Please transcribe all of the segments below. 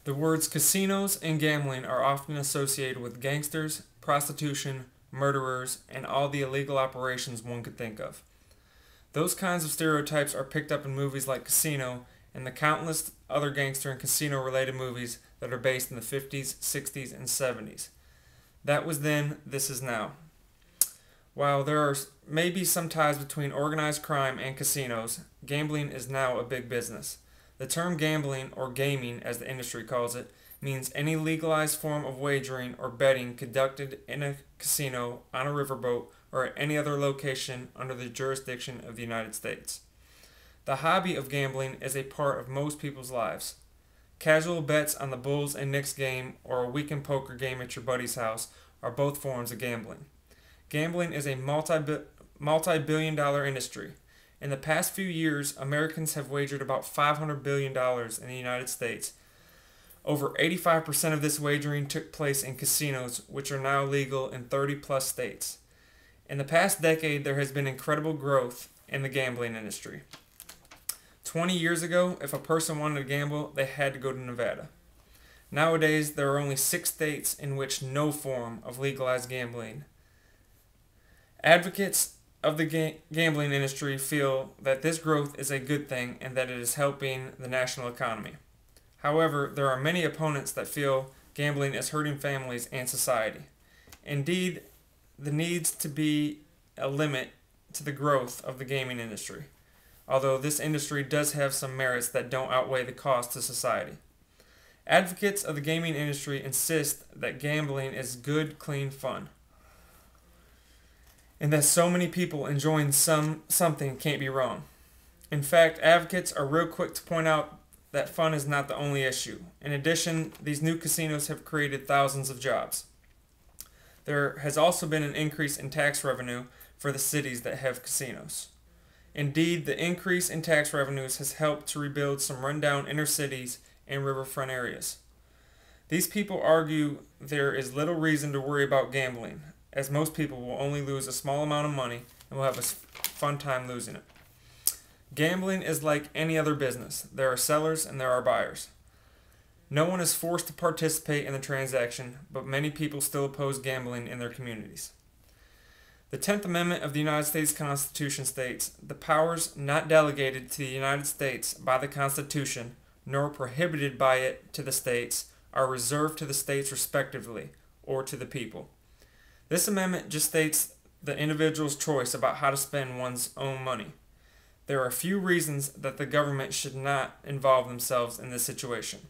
The words casinos and gambling are often associated with gangsters, prostitution, murderers, and all the illegal operations one could think of. Those kinds of stereotypes are picked up in movies like Casino and the countless other gangster and casino related movies that are based in the 50s, 60s, and 70s. That was then, this is now. While there are maybe some ties between organized crime and casinos, gambling is now a big business. The term gambling, or gaming as the industry calls it, means any legalized form of wagering or betting conducted in a casino, on a riverboat, or at any other location under the jurisdiction of the United States. The hobby of gambling is a part of most people's lives. Casual bets on the Bulls and Knicks game or a weekend poker game at your buddy's house are both forms of gambling. Gambling is a multi-billion-dollar industry. In the past few years, Americans have wagered about $500 billion in the United States. Over 85% of this wagering took place in casinos, which are now legal in 30-plus states. In the past decade, there has been incredible growth in the gambling industry. 20 years ago, if a person wanted to gamble, they had to go to Nevada. Nowadays, there are only 6 states in which no form of legalized gambling. Advocates of the gambling industry feel that this growth is a good thing and that it is helping the national economy. However, there are many opponents that feel gambling is hurting families and society. Indeed, there needs to be a limit to the growth of the gaming industry, although this industry does have some merits that don't outweigh the cost to society. Advocates of the gaming industry insist that gambling is good, clean fun, and that so many people enjoying something can't be wrong. In fact, advocates are real quick to point out that fun is not the only issue. In addition, these new casinos have created thousands of jobs. There has also been an increase in tax revenue for the cities that have casinos. Indeed, the increase in tax revenues has helped to rebuild some rundown inner cities and riverfront areas. These people argue there is little reason to worry about gambling, as most people will only lose a small amount of money and will have a fun time losing it. Gambling is like any other business. There are sellers and there are buyers. No one is forced to participate in the transaction, but many people still oppose gambling in their communities. The 10th Amendment of the United States Constitution states, "The powers not delegated to the United States by the Constitution, nor prohibited by it to the states, are reserved to the states respectively, or to the people." This amendment just states the individual's choice about how to spend one's own money. There are a few reasons that the government should not involve themselves in this situation.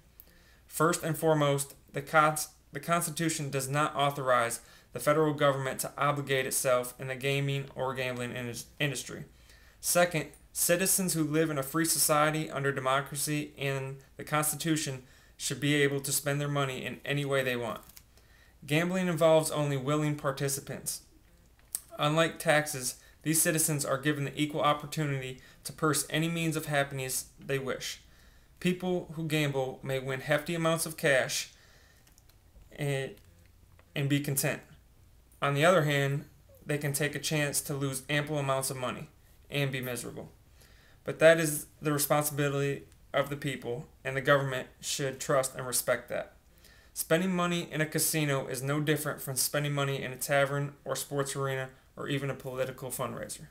First and foremost, the Constitution does not authorize the federal government to obligate itself in the gaming or gambling industry. Second, citizens who live in a free society under democracy and the Constitution should be able to spend their money in any way they want. Gambling involves only willing participants. Unlike taxes, these citizens are given the equal opportunity to purse any means of happiness they wish. People who gamble may win hefty amounts of cash and be content. On the other hand, they can take a chance to lose ample amounts of money and be miserable. But that is the responsibility of the people, and the government should trust and respect that. Spending money in a casino is no different from spending money in a tavern or sports arena or even a political fundraiser.